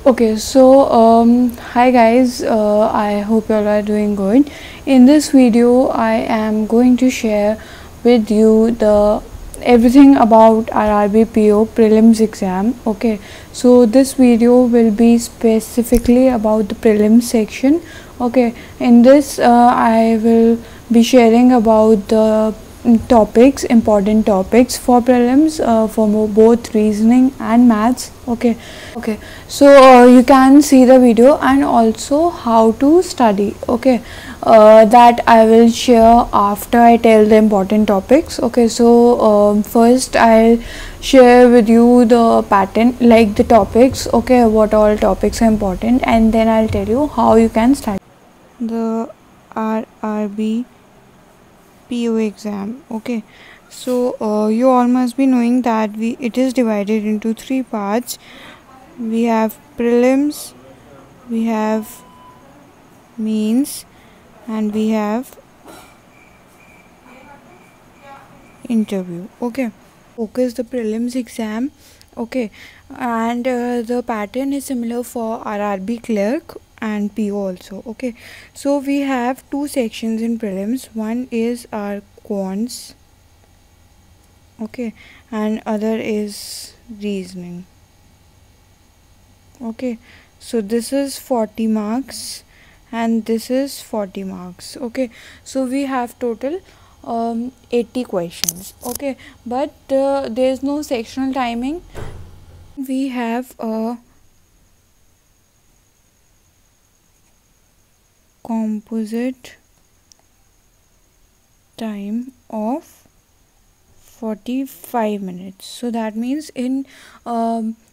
Okay, so hi guys, I hope you all are doing good. In this video, I am going to share with you the everything about RRB PO prelims exam. Okay, so this video will be specifically about the prelims section. Okay, in this I will be sharing about the topics, important topics for prelims for both reasoning and maths. Okay, so you can see the video and also how to study. Okay, that I will share after I tell the important topics. Okay, so first I'll share with you the pattern, like the topics. Okay, what all topics are important, and then I'll tell you how you can study the RRB PO exam. Okay, so you all must be knowing that it is divided into three parts. We have prelims, we have means, and we have interview. Okay, focus the prelims exam. Okay, and the pattern is similar for RRB clerk and PO also. Okay, so we have two sections in prelims. One is our quants, okay, and other is reasoning. Okay, so this is 40 marks and this is 40 marks. Okay, so we have total 80 questions. Okay, but there is no sectional timing. We have a composite time of 45 minutes. So that means in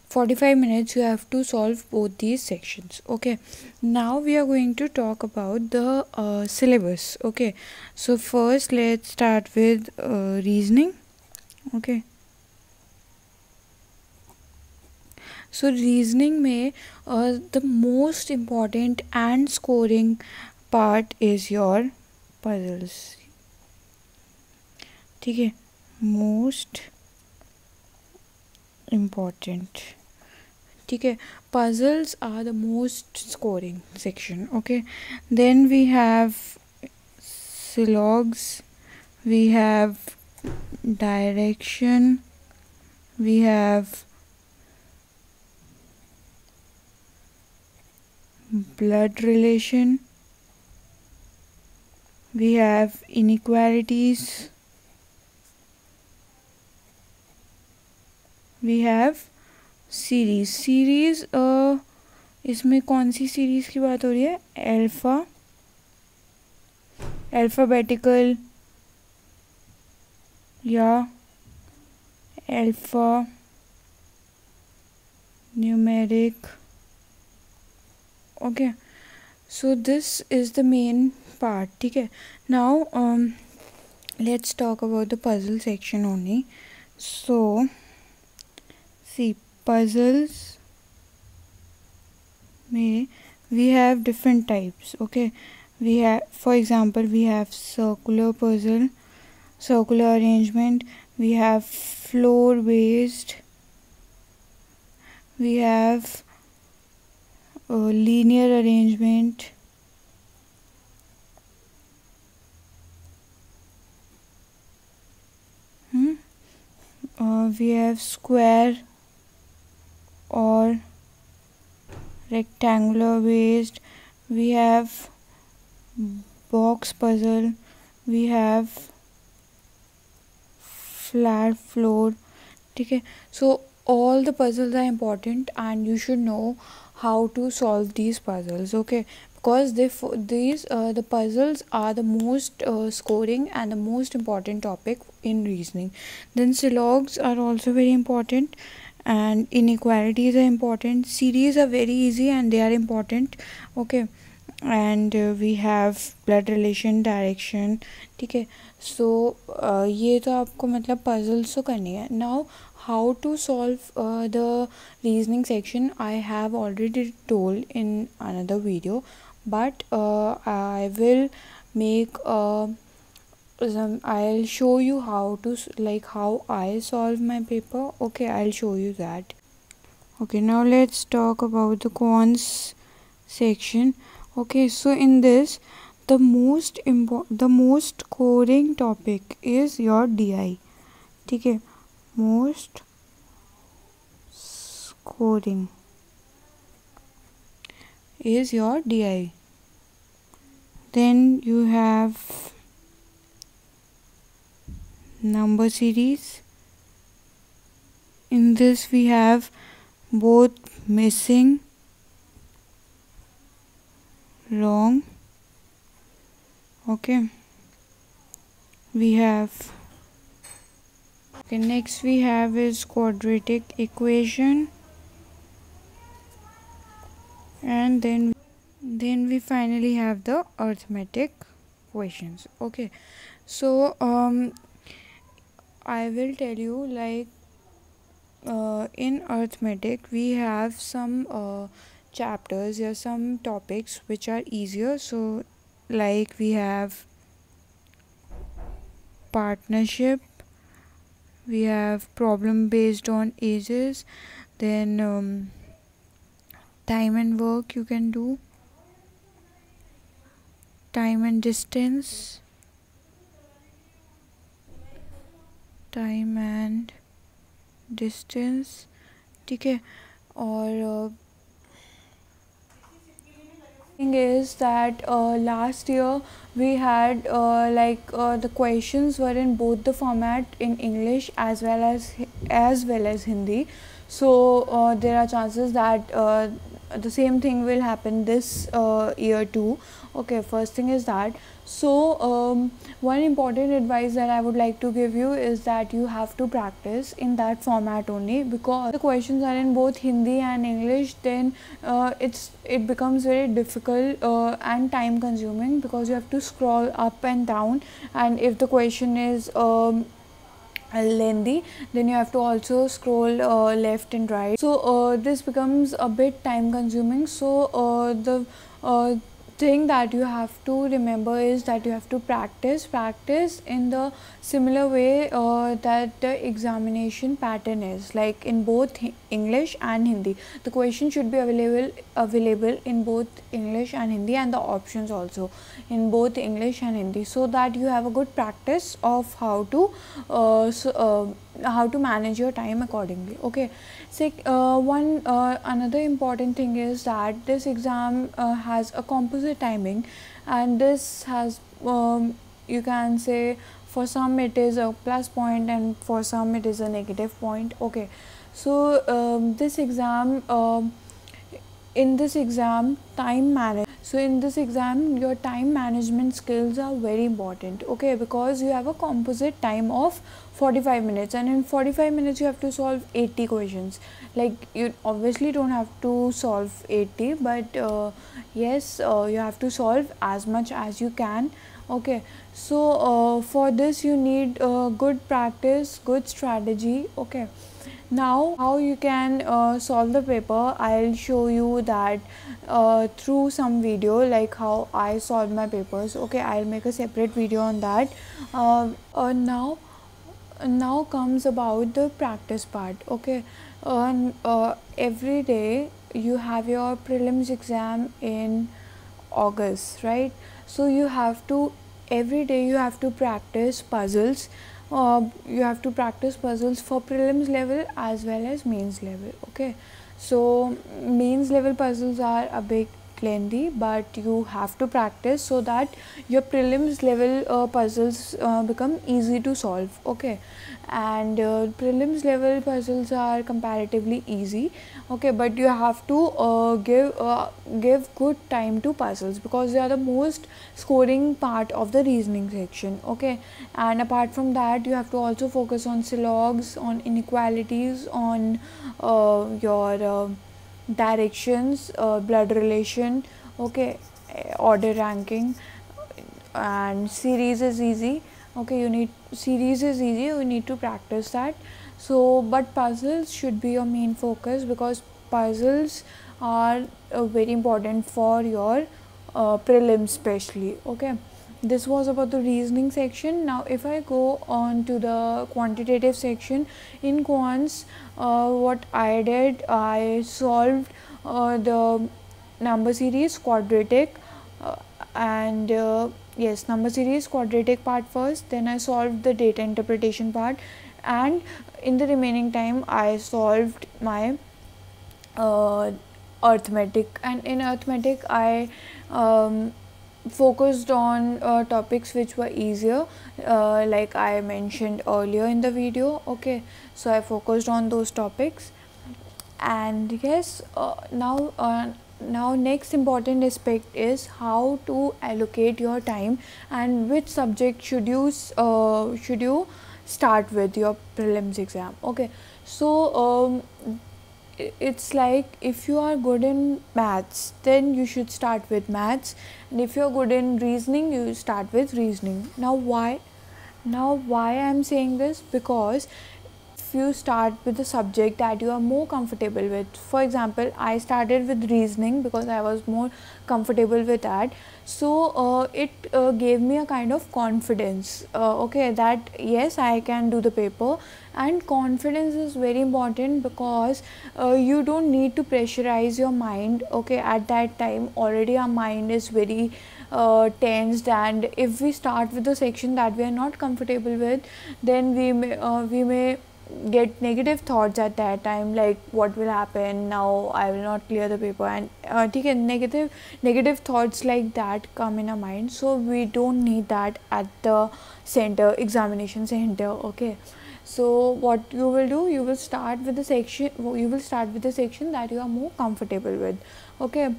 45 minutes you have to solve both these sections. Okay, now we are going to talk about the syllabus. Okay, so first let's start with reasoning. Okay, so reasoning में the most important and scoring part is your puzzles. ठीक है, most important. ठीक है, puzzles are the most scoring section. Okay, then we have syllogs, we have direction, we have blood relation, we have inequalities, we have series इसमें कौन सी series की बात हो रही है? अल्फ़ाबेटिकल या alpha numeric. Okay, so this is the main part. ठीक है, now let's talk about the puzzle section only. So see, puzzles may we have different types. Okay, we have, for example, we have circular puzzle, circular arrangement, we have floor based, we have linear arrangement, we have square or rectangular based, we have box puzzle, we have flat floor. Okay, so all the puzzles are important and you should know how to solve these puzzles. Okay, because the puzzles are the most scoring and the most important topic in reasoning. Then syllogs are also very important and inequalities are important. Series are very easy and they are important. Okay, and we have blood relation, direction. ठीक है, so ये तो आपको मतलब puzzles तो करनी है. Now how to solve the reasoning section I have already told in another video, but I will make I'll show you how to how I solve my paper. Okay, I'll show you that. Okay, now let's talk about the cons section. Okay, so in this, the most scoring topic is your DI. Okay, most scoring is your DI. Then you have number series. In this we have both missing, wrong. Okay, we have, okay, next we have is quadratic equation, and then we finally have the arithmetic questions. Okay, so I will tell you, like, in arithmetic we have some chapters or some topics which are easier. So like we have partnership, we have problem based on ages, then time and work, you can do time and distance, time and distance. Okay, or thing is that last year we had the questions were in both the format, in English as well as Hindi. So there are chances that the same thing will happen this year too. Okay, first thing is that, so one important advice that I would like to give you is that you have to practice in that format only, because the questions are in both Hindi and English. Then it becomes very difficult and time consuming, because you have to scroll up and down, and if the question is lengthy, then you have to also scroll left and right. So this becomes a bit time consuming. So the thing that you have to remember is that you have to practice in the similar way that the examination pattern is, like in both English and Hindi. The question should be available in both English and Hindi, and the options also in both English and Hindi, so that you have a good practice of how to manage your time accordingly. Okay, so another important thing is that this exam has a composite timing, and this has, you can say, for some it is a plus point and for some it is a negative point. Okay, so this exam in this exam time manage so in this exam your time management skills are very important. Okay, because you have a composite time of 45 minutes, and in 45 minutes you have to solve 80 questions. Like, you obviously don't have to solve 80, but yes, you have to solve as much as you can. Okay, so for this you need good practice, good strategy. Okay, now how you can solve the paper, I'll show you that through some video, like how I solve my papers. Okay, I'll make a separate video on that. Now comes about the practice part. Okay, every day you have your prelims exam in August, right? So you have to, every day you have to practice puzzles. You have to practice puzzles for prelims level as well as mains level. Okay, so mains level puzzles are a bit lengthy, but you have to practice so that your prelims level puzzles become easy to solve. Okay, and prelims level puzzles are comparatively easy. Okay, but you have to give good time to puzzles, because they are the most scoring part of the reasoning section. Okay, and apart from that you have to also focus on syllogs, on inequalities, on your directions, blood relation. Okay, order ranking, and series is easy. Okay, series is easy, you need to practice that. So but puzzles should be your main focus, because puzzles are very important for your prelims especially. Okay, this was about the reasoning section. Now if I go on to the quantitative section, in quants, what I did, I solved the number series quadratic and yes, number series quadratic part first, then I solved the data interpretation part, and in the remaining time I solved my arithmetic. And in arithmetic I focused on topics which were easier, like I mentioned earlier in the video. Okay, so I focused on those topics. And yes, now next important aspect is how to allocate your time and which subject should you start with your prelims exam. Okay, so it's like if you are good in maths, then you should start with maths, and if you're good in reasoning, you start with reasoning. Now why I'm saying this? Because if you start with the subject that you are more comfortable with, for example, I started with reasoning because I was more comfortable with that, so it gave me a kind of confidence, okay, that yes, I can do the paper. And confidence is very important because you don't need to pressurize your mind. Okay, at that time already our mind is very tensed, and if we start with the section that we are not comfortable with, then we may get negative thoughts at that time, like what will happen now, I will not clear the paper, and negative thoughts like that come in our mind. So we don't need that at the examination center. Okay, so what you will do, you will start with the section that you are more comfortable with. Okay,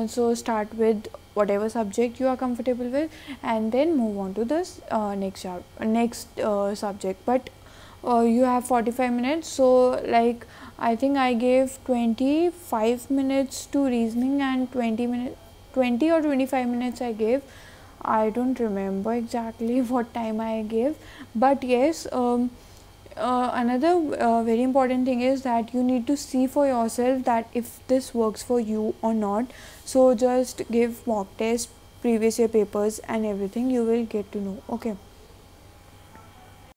so start with whatever subject you are comfortable with, and then move on to this next subject. But you have 45 minutes, so like I think I gave 25 minutes to reasoning and 20 or 25 minutes I gave. I don't remember exactly what time I gave, but yes, another very important thing is that you need to see for yourself that if this works for you or not. So just give mock test, previous year papers and everything, you will get to know. Okay,